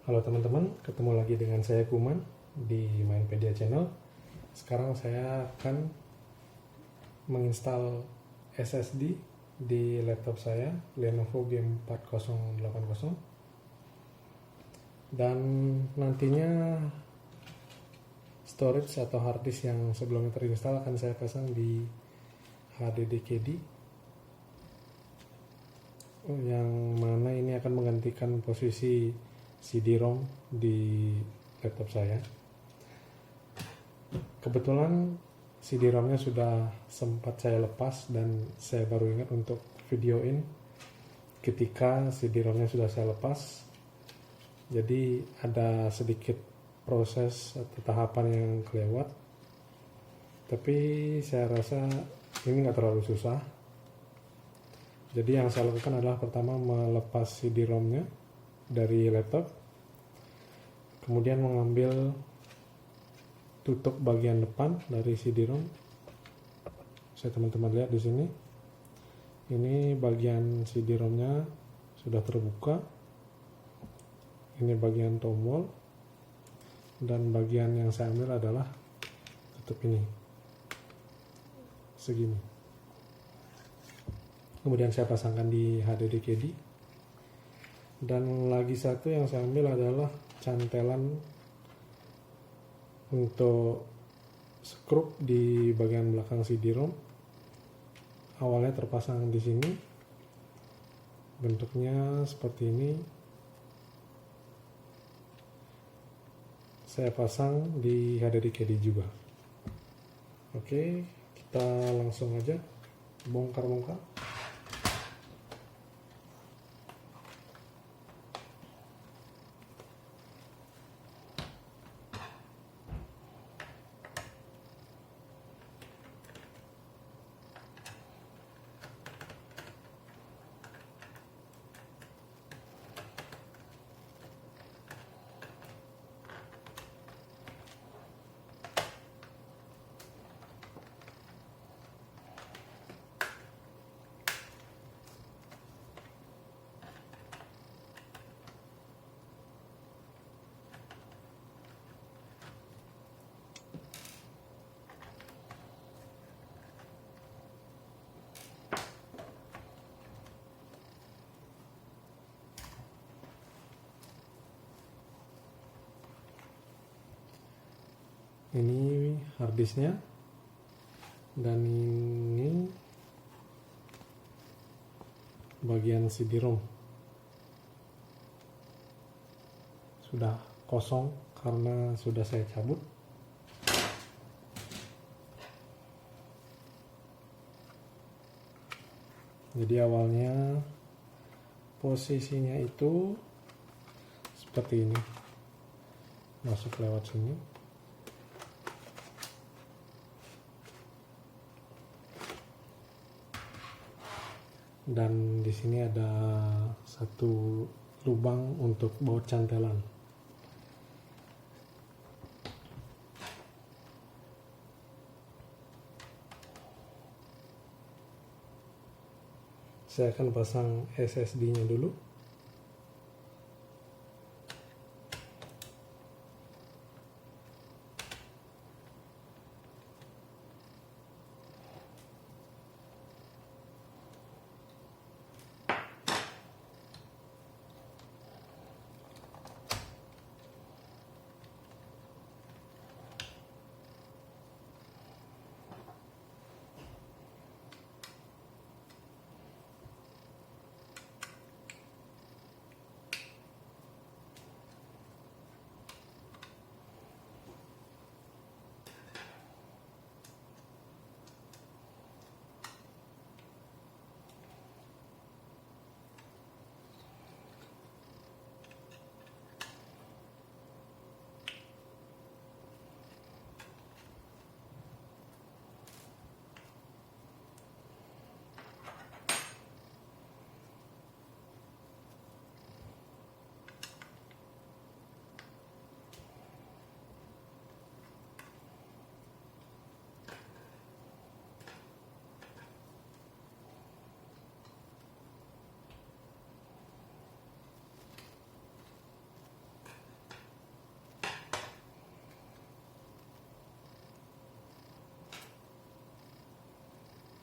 Halo teman-teman, ketemu lagi dengan saya Kuman di Mindpedia Channel. Sekarang saya akan menginstal SSD di laptop saya, Lenovo G4080, dan nantinya storage atau hard disk yang sebelumnya terinstall akan saya pasang di HDD KD, yang mana ini akan menggantikan posisi CD-ROM di laptop saya. Kebetulan CD-ROM-nya sudah sempat saya lepas dan saya baru ingat untuk videoin ketika CD-ROM-nya sudah saya lepas. Jadi ada sedikit proses atau tahapan yang kelewat, tapi saya rasa ini nggak terlalu susah. Jadi yang saya lakukan adalah pertama melepas CD-ROM-nya dari laptop, kemudian mengambil tutup bagian depan dari CD-ROM. Saya teman-teman lihat di sini, ini bagian CD-ROM-nya sudah terbuka. Ini bagian tombol, dan bagian yang saya ambil adalah tutup ini, segini. Kemudian saya pasangkan di HDD KD. Dan lagi satu yang saya ambil adalah cantelan untuk skrup di bagian belakang CD-ROM. Awalnya terpasang di sini, bentuknya seperti ini. Saya pasang di HDD KD juga. Oke, kita langsung aja bongkar-bongkar. Ini harddisknya, dan ini bagian CD-ROM sudah kosong karena sudah saya cabut. Jadi awalnya posisinya itu seperti ini, masuk lewat sini. Dan di sini ada satu lubang untuk baut cantelan. Saya akan pasang SSD-nya dulu.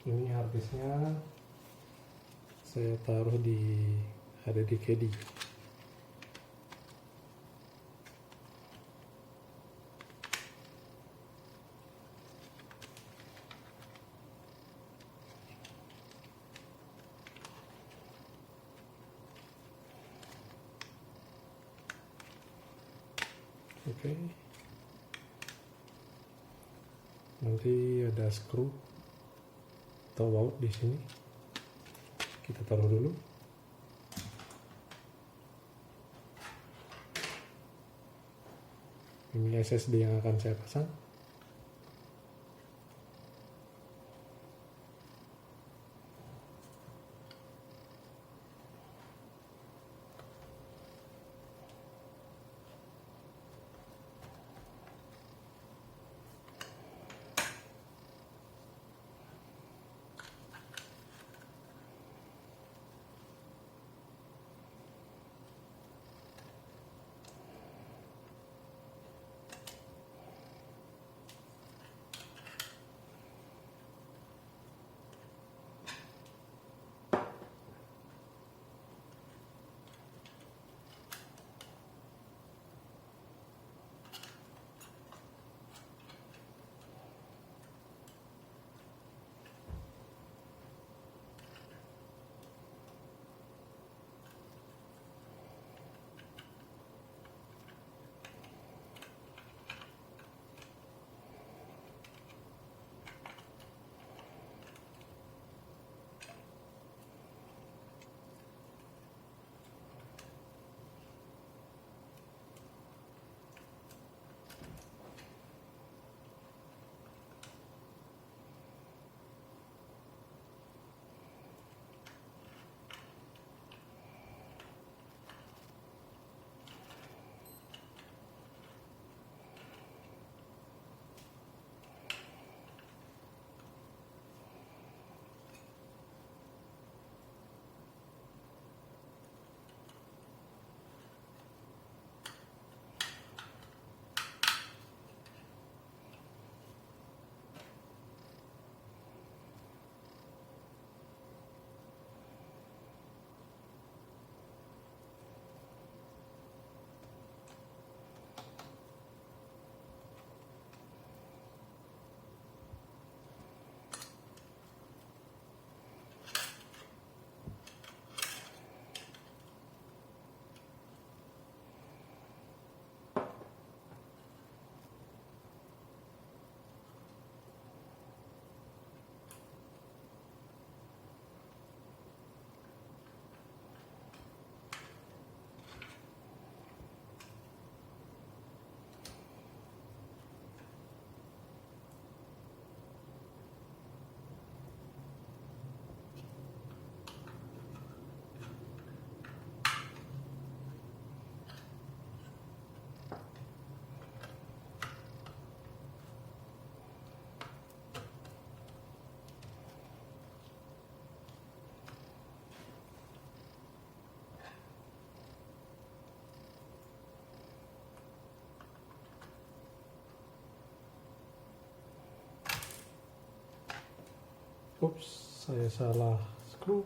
Ini harddisknya saya taruh di HDD caddy. Oke. Nanti ada screw atau baut di sini. Kita taruh dulu. Ini SSD yang akan saya pasang. Ups, saya salah screw.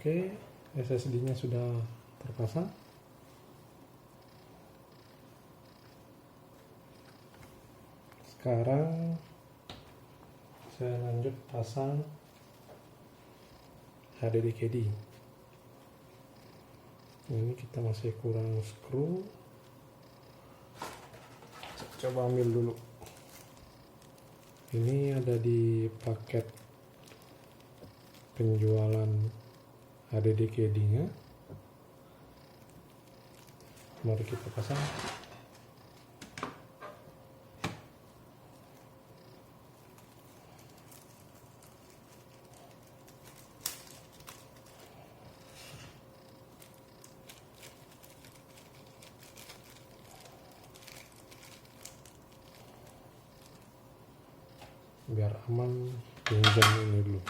Oke, SSD-nya sudah terpasang. Sekarang saya lanjut pasang HDD KD. Ini kita masih kurang skru. Coba ambil dulu. Ini ada di paket penjualan HDD KD-nya. Mari kita pasang. Biar aman, pinjam ini dulu.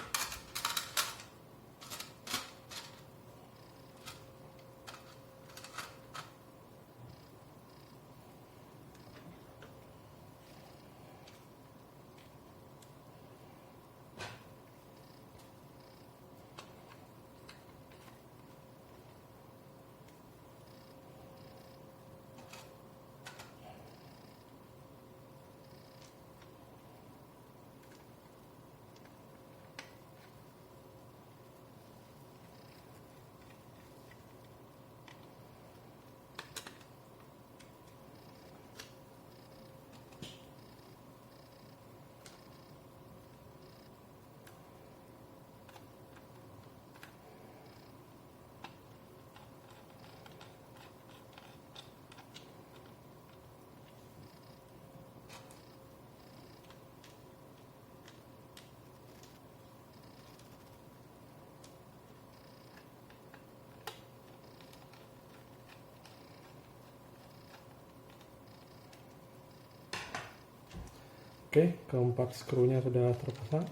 Oke, keempat skrunya sudah terpasang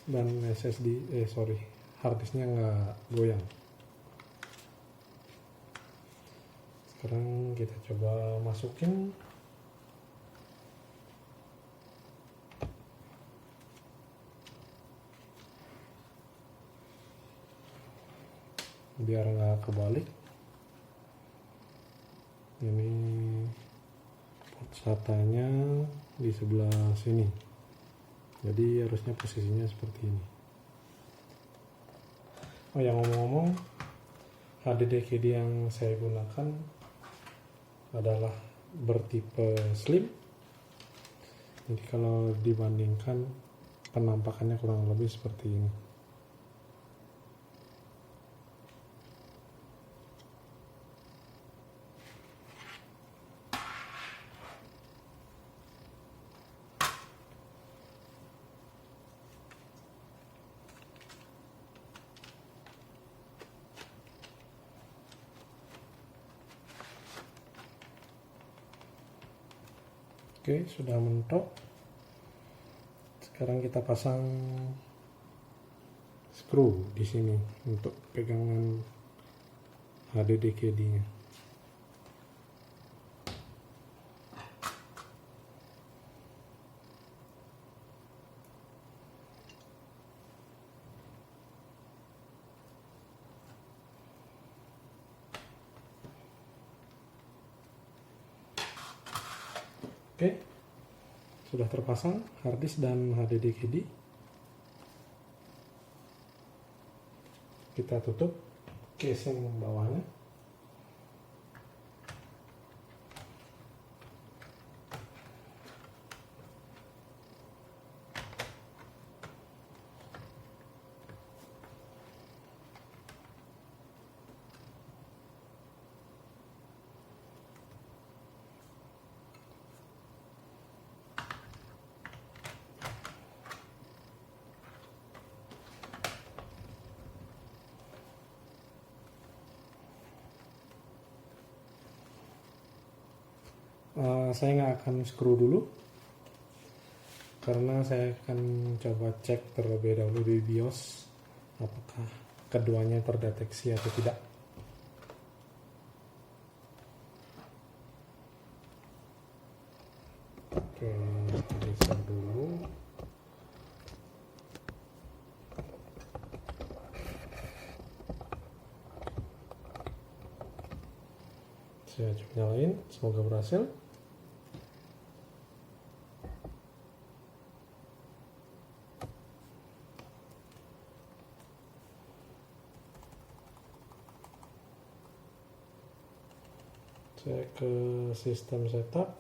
dan harddisknya nggak goyang. Sekarang kita coba masukin. Biar nggak kebalik. Ini port SATA-nya di sebelah sini, jadi harusnya posisinya seperti ini. Oh yang ngomong-ngomong, HDD KD yang saya gunakan adalah bertipe slim, jadi kalau dibandingkan penampakannya kurang lebih seperti ini. Oke, sudah mentok. Sekarang kita pasang skru di sini untuk pegangan HDD KD-nya. Oke, sudah terpasang harddisk dan HDD KD. Kita tutup casing bawahnya. Saya nggak akan skru dulu karena saya akan coba cek terlebih dahulu di BIOS apakah keduanya terdeteksi atau tidak. Oke, reset dulu. Saya coba nyalain, semoga berhasil. Saya ke sistem setup.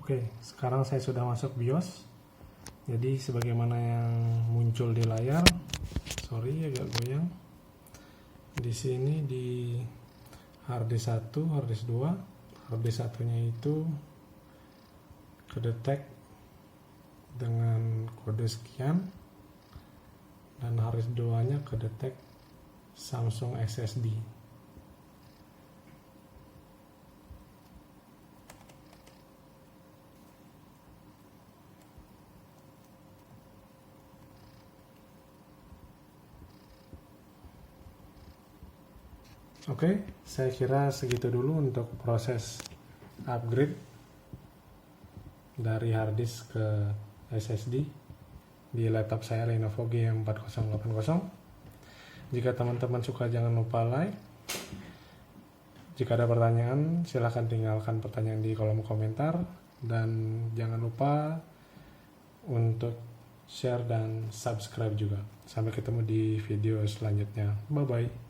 Oke, sekarang saya sudah masuk BIOS. Jadi sebagaimana yang muncul di layar, sorry agak goyang. Di sini di harddisk 1, harddisk 2, harddisk satunya itu kedetek dengan kode sekian, dan harddisk 2-nya kedetek Samsung SSD. Oke, saya kira segitu dulu untuk proses upgrade dari harddisk ke SSD di laptop saya Lenovo GM4080. Jika teman-teman suka, jangan lupa like. Jika ada pertanyaan, silahkan tinggalkan pertanyaan di kolom komentar, dan jangan lupa untuk share dan subscribe juga. Sampai ketemu di video selanjutnya. Bye bye.